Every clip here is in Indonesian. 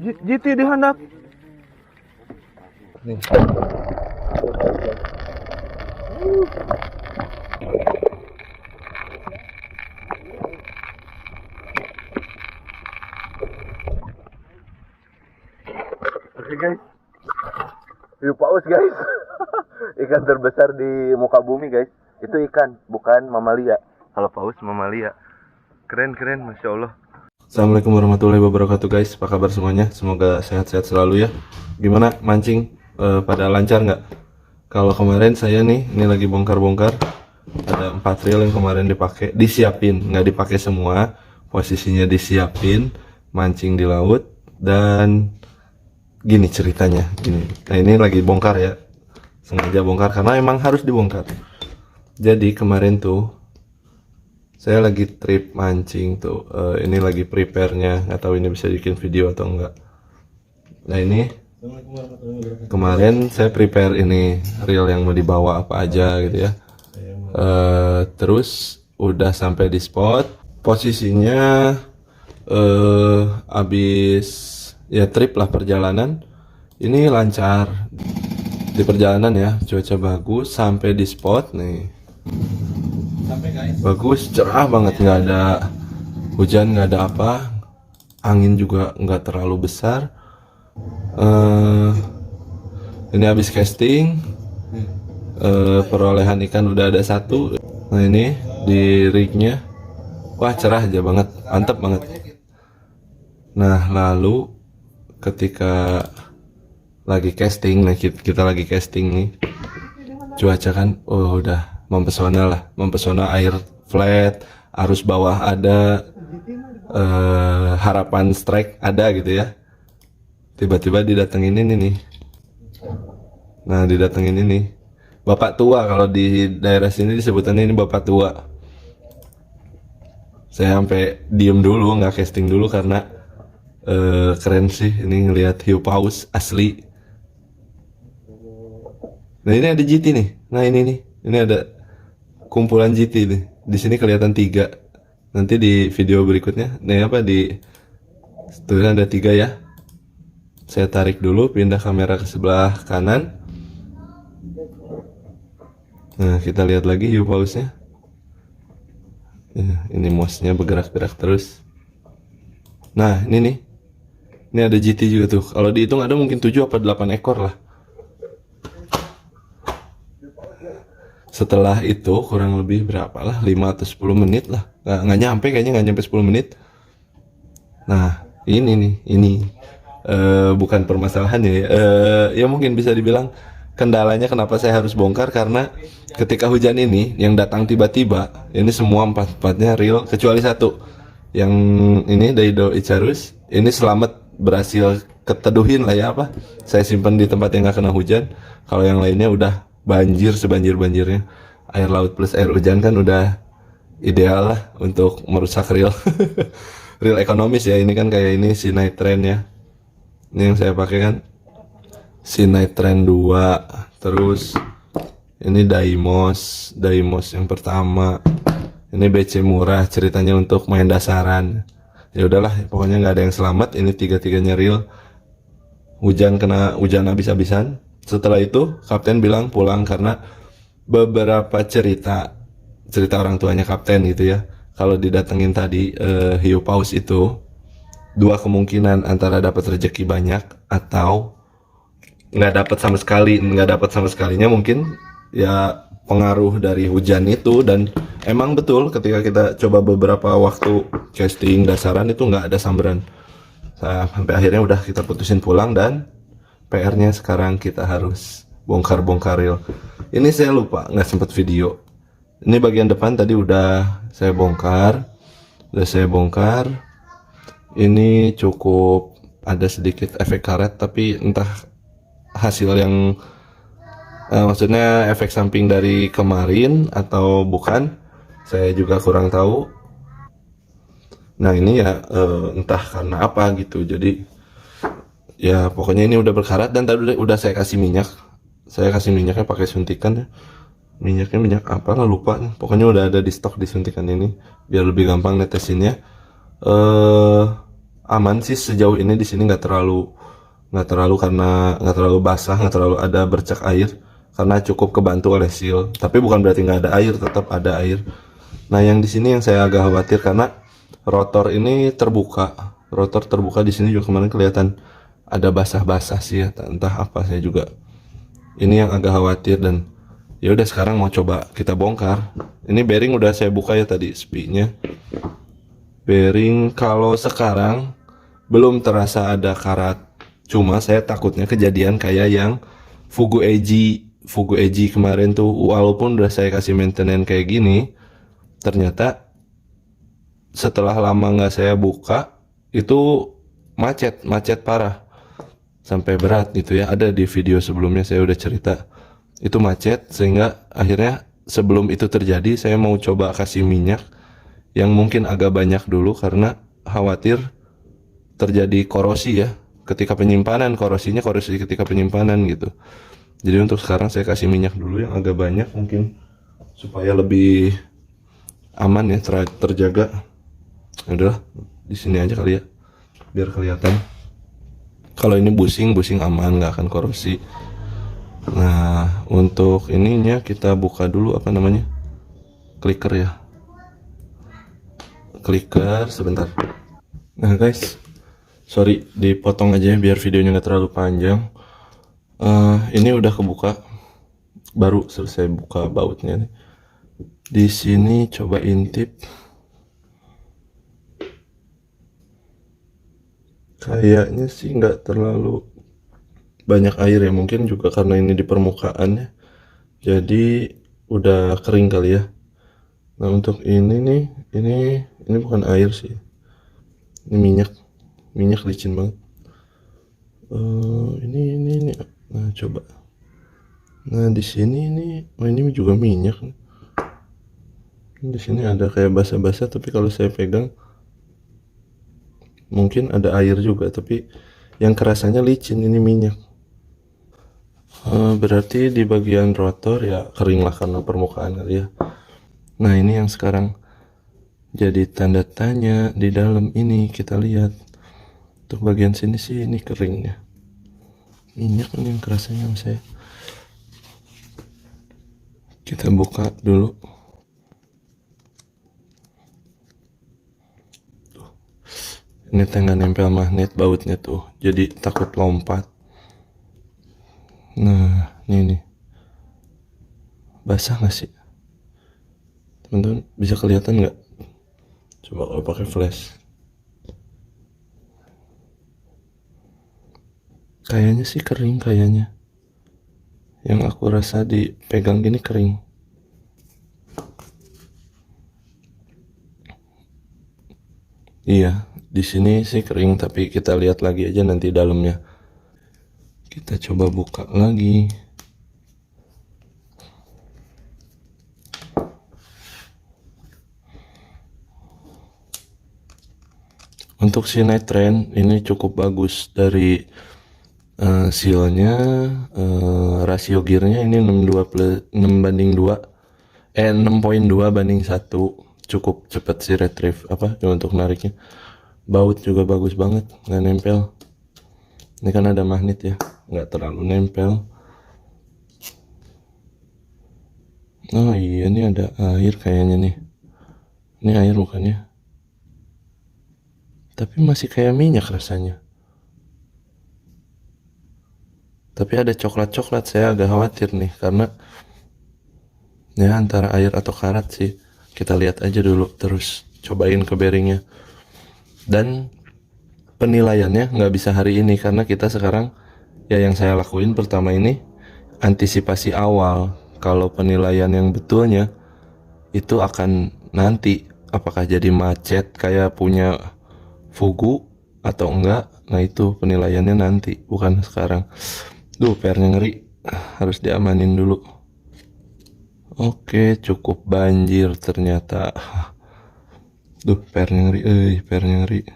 GT dihandap. Nih. Oke guys, hiu paus guys. Ikan terbesar di muka bumi guys. Itu ikan, bukan mamalia. Kalau paus mamalia. Keren, masya Allah. Assalamualaikum warahmatullahi wabarakatuh guys. Apa kabar semuanya? Semoga sehat-sehat selalu ya. Gimana mancing? Pada lancar nggak? Kalau kemarin saya nih, ini lagi bongkar-bongkar. Ada 4 reel yang kemarin dipakai, disiapin, nggak dipakai semua. Posisinya disiapin, mancing di laut. Dan gini ceritanya, gini. Nah ini lagi bongkar ya. Sengaja bongkar karena emang harus dibongkar. Jadi kemarin tuh saya lagi trip mancing tuh, ini lagi prepare-nya, nggak tahu ini bisa bikin video atau enggak. Nah ini kemarin saya prepare ini reel yang mau dibawa apa aja gitu ya. Terus udah sampai di spot, posisinya abis ya trip lah perjalanan, ini lancar di perjalanan ya, cuaca bagus, sampai di spot nih. Bagus, cerah banget, nggak ada hujan, nggak ada apa, angin juga nggak terlalu besar. Ini habis casting, perolehan ikan udah ada 1. Nah ini di rignya, wah cerah aja banget, mantap banget. Nah lalu ketika lagi casting, nah kita lagi casting nih, cuaca kan, oh udah mempesona lah, mempesona, air flat, arus bawah ada, harapan strike ada gitu ya. Tiba-tiba didatengin ini nih. Nah didatengin ini bapak tua, kalau di daerah sini disebutannya ini bapak tua. Saya sampai diem dulu, nggak casting dulu karena keren sih ini ngelihat hiu paus asli. Nah ini ada GT nih. Nah ini ada kumpulan GT nih. Di sini kelihatan 3. Nanti di video berikutnya, nih apa di tuh ada 3 ya. Saya tarik dulu, pindah kamera ke sebelah kanan. Nah kita lihat lagi hiu pausnya. Ini mosnya bergerak-gerak terus. Nah ini nih, ini ada GT juga tuh. Kalau dihitung ada mungkin 7 apa 8 ekor lah. Setelah itu kurang lebih berapa lah, 5 atau 10 menit lah, nggak nyampe, kayaknya nggak nyampe 10 menit. Nah ini nih, ini bukan permasalahan ya, ya mungkin bisa dibilang kendalanya kenapa saya harus bongkar, karena ketika hujan ini yang datang tiba-tiba, ini semua 4-4-nya reel kecuali 1 yang ini Daido Icarus, ini selamat, berhasil keteduhin lah ya, apa saya simpan di tempat yang nggak kena hujan. Kalau yang lainnya udah banjir sebanjir-banjirnya. Air laut plus air hujan kan udah ideal lah untuk merusak reel. Reel ekonomis ya, ini kan kayak ini si Night Trend ya. Ini yang saya pakai kan si Night Trend 2. Terus ini Daimos yang pertama. Ini BC murah, ceritanya untuk main dasaran. Ya udahlah, pokoknya nggak ada yang selamat. Ini 3-3-nya reel. Hujan, kena hujan habis-habisan. Setelah itu kapten bilang pulang karena beberapa cerita orang tuanya kapten gitu ya. Kalau didatengin tadi hiu paus itu 2 kemungkinan, antara dapat rezeki banyak atau nggak dapat sama sekali. Nggak dapat sama sekalinya mungkin ya pengaruh dari hujan itu. Dan emang betul ketika kita coba beberapa waktu casting dasaran itu nggak ada sambaran. Sampai akhirnya udah kita putusin pulang, dan PR-nya sekarang kita harus bongkar reel. Ini saya lupa, nggak sempat video. Ini bagian depan tadi udah saya bongkar. Ini cukup ada sedikit efek karet, tapi entah hasil yang maksudnya efek samping dari kemarin atau bukan, saya juga kurang tahu. Nah ini ya entah karena apa gitu. Jadi ya pokoknya ini udah berkarat, dan tadi udah saya kasih minyak. Saya kasih minyaknya pakai suntikan ya. Minyaknya minyak apa lah lupa. Pokoknya udah ada di stok di suntikan ini, biar lebih gampang netesinnya. aman sih sejauh ini. Di sini nggak terlalu karena nggak terlalu basah, nggak terlalu ada bercak air karena cukup kebantu oleh seal. Tapi bukan berarti nggak ada air, tetap ada air. Nah, yang di sini yang saya agak khawatir karena rotor ini terbuka. Rotor terbuka di sini juga kemarin kelihatan ada basah-basah sih ya, entah apa saya juga. Ini yang agak khawatir dan ya udah sekarang mau coba kita bongkar. Ini bearing udah saya buka ya tadi spinya. Bearing kalau sekarang belum terasa ada karat. Cuma saya takutnya kejadian kayak yang Fugu Eji kemarin tuh, walaupun udah saya kasih maintenance kayak gini, ternyata setelah lama nggak saya buka itu macet parah sampai berat gitu ya. Ada di video sebelumnya saya udah cerita itu macet, sehingga akhirnya sebelum itu terjadi saya mau coba kasih minyak yang mungkin agak banyak dulu karena khawatir terjadi korosi ya ketika penyimpanan, korosi ketika penyimpanan gitu. Jadi untuk sekarang saya kasih minyak dulu yang agak banyak mungkin supaya lebih aman ya, terjaga. Udah di sini aja kali ya biar kelihatan. Kalau ini busing aman, nggak akan korosi. Nah, untuk ininya kita buka dulu apa namanya, clicker ya, clicker sebentar. Nah guys, sorry dipotong aja biar videonya nggak terlalu panjang. Ini udah kebuka, baru selesai buka bautnya nih. Di sini coba intip. Kayaknya sih nggak terlalu banyak air ya, mungkin juga karena ini di permukaan ya, jadi udah kering kali ya. Nah untuk ini nih, ini bukan air sih, ini minyak licin banget. Ini nah coba, nah di sini ini juga minyak. Di sini ada kayak basah-basah, tapi kalau saya pegang mungkin ada air juga, tapi yang kerasanya licin, ini minyak. Berarti di bagian rotor ya kering lah karena permukaan kali ya. Nah ini yang sekarang jadi tanda tanya di dalam ini, kita lihat. Untuk bagian sini sih ini keringnya, minyak ini yang kerasanya sama saya. Kita buka dulu. Tuh. Ini tengah nempel magnet bautnya tuh, jadi takut lompat. Nah ini basah nggak sih teman-teman, bisa kelihatan nggak? Coba kalau pakai flash, kayaknya sih kering, kayaknya yang aku rasa dipegang gini kering. Iya, di sini sih kering, tapi kita lihat lagi aja nanti dalamnya. Kita coba buka lagi. Untuk si night trend ini cukup bagus dari sealnya, rasio gearnya ini 6.2 banding 1, cukup cepet sih retrieve untuk nariknya. Baut juga bagus banget, nggak nempel. Ini kan ada magnet ya, nggak terlalu nempel. Oh iya, ini ada air kayaknya nih. Ini air bukannya, tapi masih kayak minyak rasanya. Tapi ada coklat-coklat, saya agak khawatir nih karena ya antara air atau karat sih. Kita lihat aja dulu, terus cobain ke bearingnya. Dan penilaiannya nggak bisa hari ini karena kita sekarang ya, yang saya lakuin pertama ini antisipasi awal. Kalau penilaian yang betulnya itu akan nanti, apakah jadi macet kayak punya Fugu atau enggak. Nah itu penilaiannya nanti, bukan sekarang. Duh, PR-nya ngeri, harus diamanin dulu. Oke, cukup banjir ternyata. Duh, PR-nya ngeri.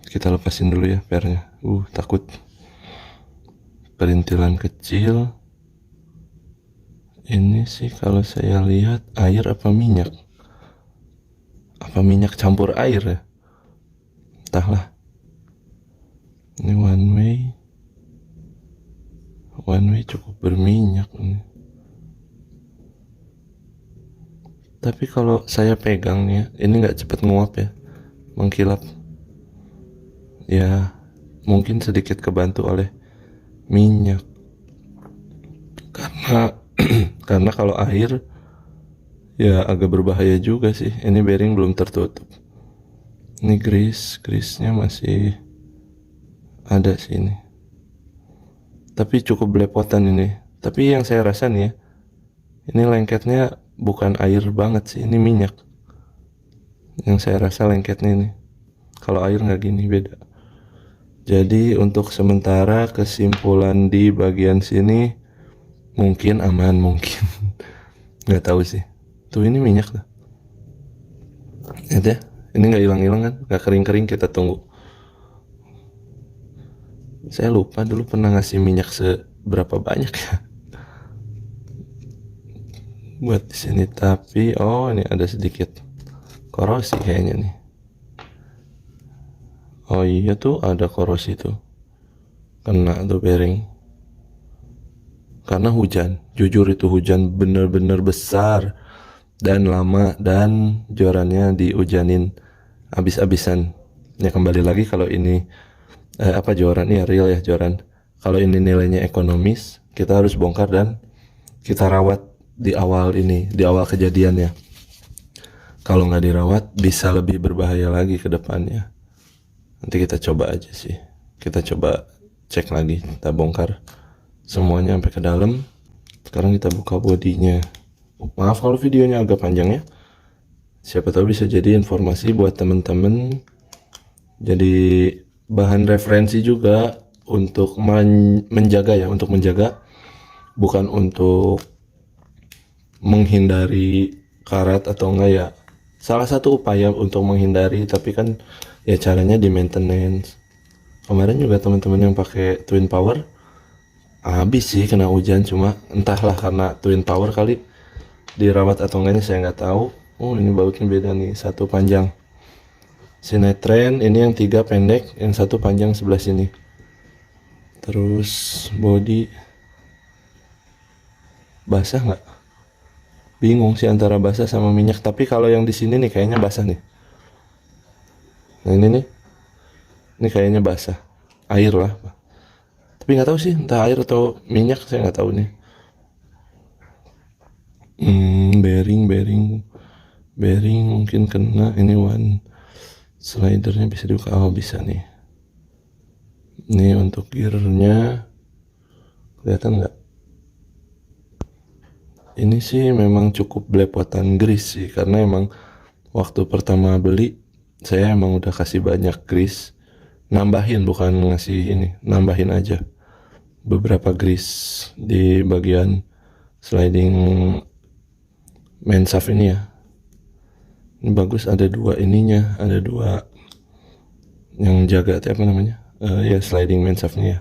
Kita lepasin dulu ya PR-nya. Takut perintilan kecil. Ini sih kalau saya lihat air apa minyak? Apa minyak campur air ya? entahlah. Ini one way cukup berminyak ini. Tapi kalau saya pegangnya ini nggak cepet nguap ya, mengkilap ya, mungkin sedikit kebantu oleh minyak, karena karena kalau air ya agak berbahaya juga sih. Ini bearing belum tertutup, ini grease-nya masih ada sih ini, tapi cukup belepotan ini. Tapi yang saya rasa nih ya, ini lengketnya bukan air banget sih, ini minyak yang saya rasa lengketnya ini. Kalau air nggak gini, beda. Jadi untuk sementara kesimpulan di bagian sini mungkin aman, mungkin nggak tahu sih. Tuh ini minyak tuh, lihat ya, ini nggak hilang-hilang kan, nggak kering-kering. Kita tunggu. Saya lupa dulu pernah ngasih minyak seberapa banyak ya buat di sini, tapi oh ini ada sedikit korosi kayaknya nih. Oh iya tuh ada korosi tuh, kena tuh bearing karena hujan. Jujur itu hujan bener-bener besar dan lama, dan jorannya dihujanin abis-abisan. Ya kembali lagi, kalau ini joran ya, real ya joran. Kalau ini nilainya ekonomis, kita harus bongkar dan kita rawat di awal ini, di awal kejadiannya. Kalau nggak dirawat bisa lebih berbahaya lagi ke depannya. Nanti kita coba aja sih, kita coba cek lagi, kita bongkar semuanya sampai ke dalam. Sekarang kita buka bodinya. Maaf kalau videonya agak panjang ya, siapa tahu bisa jadi informasi buat temen-temen, jadi bahan referensi juga untuk menjaga ya, untuk menjaga, bukan untuk menghindari karat atau enggak ya. Salah satu upaya untuk menghindari, tapi kan ya caranya di maintenance. Kemarin juga teman-teman yang pakai twin power habis sih kena hujan, cuma entahlah karena twin power kali, dirawat atau enggaknya saya nggak tahu. Oh ini bautnya beda nih, satu panjang sinetren, ini yang 3 pendek, yang satu panjang sebelah sini. Terus body basah nggak? Bingung sih antara basah sama minyak, tapi kalau yang di sini nih kayaknya basah nih. Nah ini kayaknya basah, air lah. Tapi nggak tahu sih, entah air atau minyak, saya nggak tahu nih. Bearing mungkin kena. Ini one slidernya bisa dibuka, oh bisa nih. Ini untuk gearnya kelihatan nggak? Ini sih memang cukup belepotan grease sih, karena emang waktu pertama beli saya emang udah kasih banyak grease, nambahin, bukan ngasih ini, nambahin aja beberapa grease di bagian sliding main shaft ini ya. Ini bagus, ada 2 ininya, ada 2 yang jaga apa namanya, ya sliding main shaftnya ya.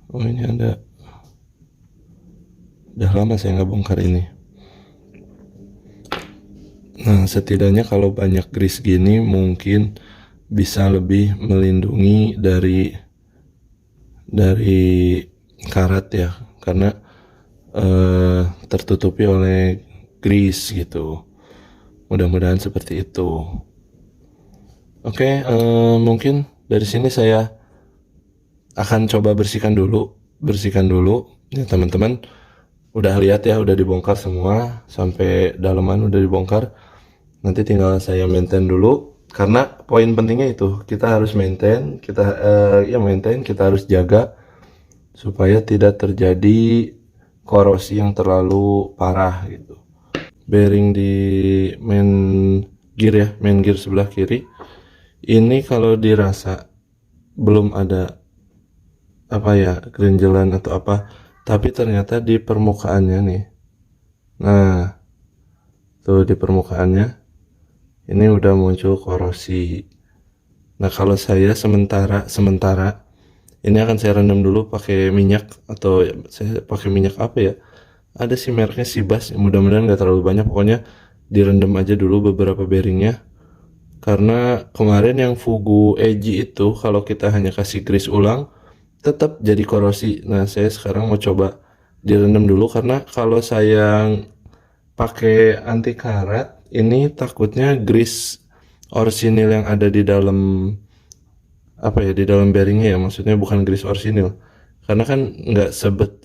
Oh ini ada, udah lama saya nggak bongkar ini. Nah setidaknya kalau banyak grease gini mungkin bisa lebih melindungi dari karat ya, karena tertutupi oleh grease gitu. Mudah-mudahan seperti itu. Oke, mungkin dari sini saya akan coba bersihkan dulu ya teman-teman. Udah lihat ya, udah dibongkar semua sampai dalaman, udah dibongkar. Nanti tinggal saya maintain dulu, karena poin pentingnya itu kita harus maintain, kita harus jaga supaya tidak terjadi korosi yang terlalu parah gitu. Bearing di main gear sebelah kiri ini kalau dirasa belum ada gerinjelan atau apa, tapi ternyata di permukaannya nih, nah tuh di permukaannya ini udah muncul korosi. Nah kalau saya sementara ini akan saya rendam dulu pakai minyak, atau saya pakai minyak apa ya, ada sih mereknya Sibas, mudah-mudahan nggak terlalu banyak, pokoknya direndam aja dulu beberapa bearingnya Karena kemarin yang Fugu Eiji itu kalau kita hanya kasih grease ulang tetap jadi korosi. Nah, saya sekarang mau coba direndam dulu karena kalau saya pakai anti karat ini takutnya grease orsinil yang ada di dalam apa ya, di dalam bearingnya ya, maksudnya bukan grease orsinil, karena kan nggak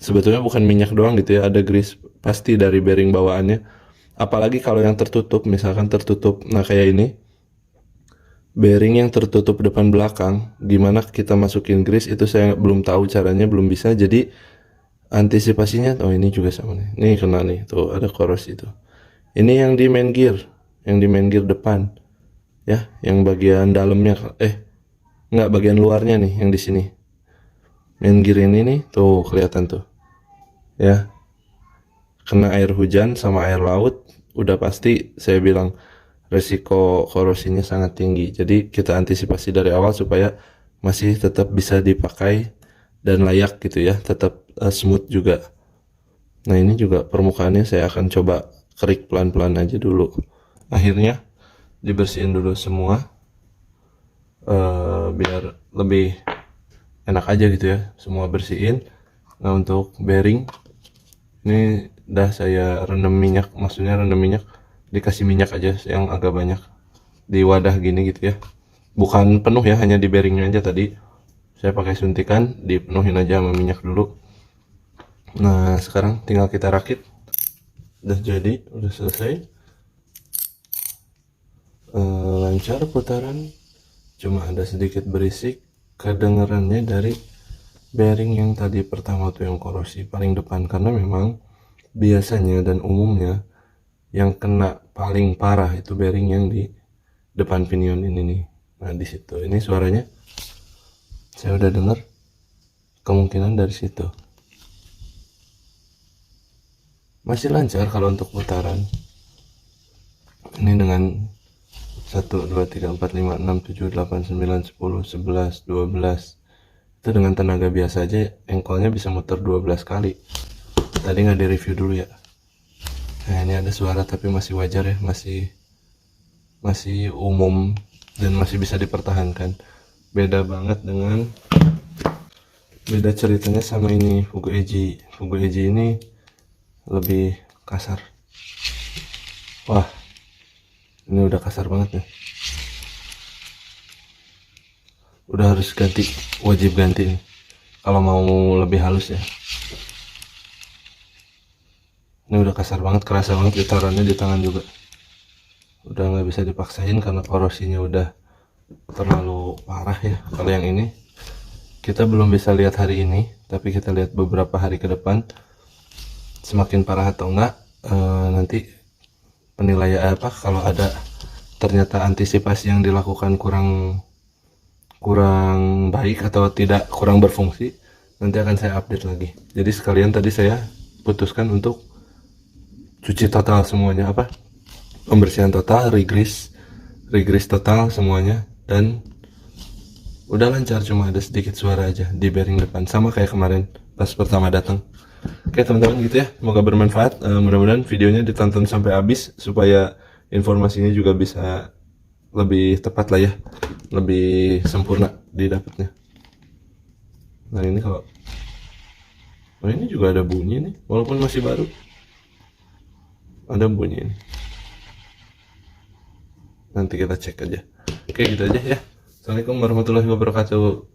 sebetulnya bukan minyak doang gitu ya, ada grease pasti dari bearing bawaannya, apalagi kalau yang tertutup, misalkan tertutup, nah kayak ini bearing yang tertutup depan belakang gimana kita masukin grease itu saya belum tahu caranya, belum bisa. Jadi antisipasinya, oh ini juga sama nih, ini kena nih, tuh ada korosi itu. Ini yang di main gear, yang di main gear depan ya, yang bagian dalamnya, nggak, bagian luarnya nih yang di sini. Main gear ini nih, tuh kelihatan tuh ya, kena air hujan sama air laut udah pasti saya bilang resiko korosinya sangat tinggi. Jadi kita antisipasi dari awal supaya masih tetap bisa dipakai dan layak gitu ya, tetap smooth juga. Nah ini juga permukaannya saya akan coba kerik pelan-pelan aja dulu. Akhirnya dibersihin dulu semua, biar lebih enak aja gitu ya, semua bersihin. Nah untuk bearing ini udah saya rendam minyak, maksudnya rendam minyak, dikasih minyak aja yang agak banyak di wadah gini gitu ya, bukan penuh ya, hanya di bearingnya aja. Tadi saya pakai suntikan, dipenuhin aja sama minyak dulu. Nah sekarang tinggal kita rakit, udah jadi, udah selesai. Lancar putaran, cuma ada sedikit berisik kedengerannya dari bearing yang tadi pertama tuh yang korosi paling depan, karena memang biasanya dan umumnya yang kena paling parah itu bearing yang di depan pinion ini nih. Nah di situ, ini suaranya saya udah dengar, kemungkinan dari situ. Masih lancar kalau untuk putaran. Ini dengan 1, 2, 3, 4, 5, 6, 7, 8, 9, 10, 11, 12. Itu dengan tenaga biasa aja engkolnya bisa muter 12 kali. Tadi nggak di review dulu ya. Nah ini ada suara tapi masih wajar ya, masih umum dan masih bisa dipertahankan. Beda banget dengan, beda ceritanya sama ini Fugu Eiji. Fugu Eiji ini lebih kasar. Wah, ini udah kasar banget nih. Udah harus ganti, wajib ganti nih kalau mau lebih halus ya. Ini udah kasar banget, kerasa banget getarannya di tangan juga. Udah nggak bisa dipaksain karena korosinya udah terlalu parah ya. Kalau yang ini kita belum bisa lihat hari ini, tapi kita lihat beberapa hari ke depan semakin parah atau enggak. Nanti penilaian apa, kalau ada ternyata antisipasi yang dilakukan kurang baik atau tidak, kurang berfungsi, nanti akan saya update lagi. Jadi sekalian tadi saya putuskan untuk cuci total semuanya, apa, pembersihan total, regrease total semuanya, dan udah lancar, cuma ada sedikit suara aja di bearing depan, sama kayak kemarin pas pertama datang. Oke teman-teman, gitu ya, semoga bermanfaat. Mudah-mudahan videonya ditonton sampai habis supaya informasinya juga bisa lebih tepat lah ya, lebih sempurna didapatnya. Nah ini kalau, oh ini juga ada bunyi nih, walaupun masih baru ada bunyi ini. Nanti kita cek aja. Oke gitu aja ya. Assalamualaikum warahmatullahi wabarakatuh.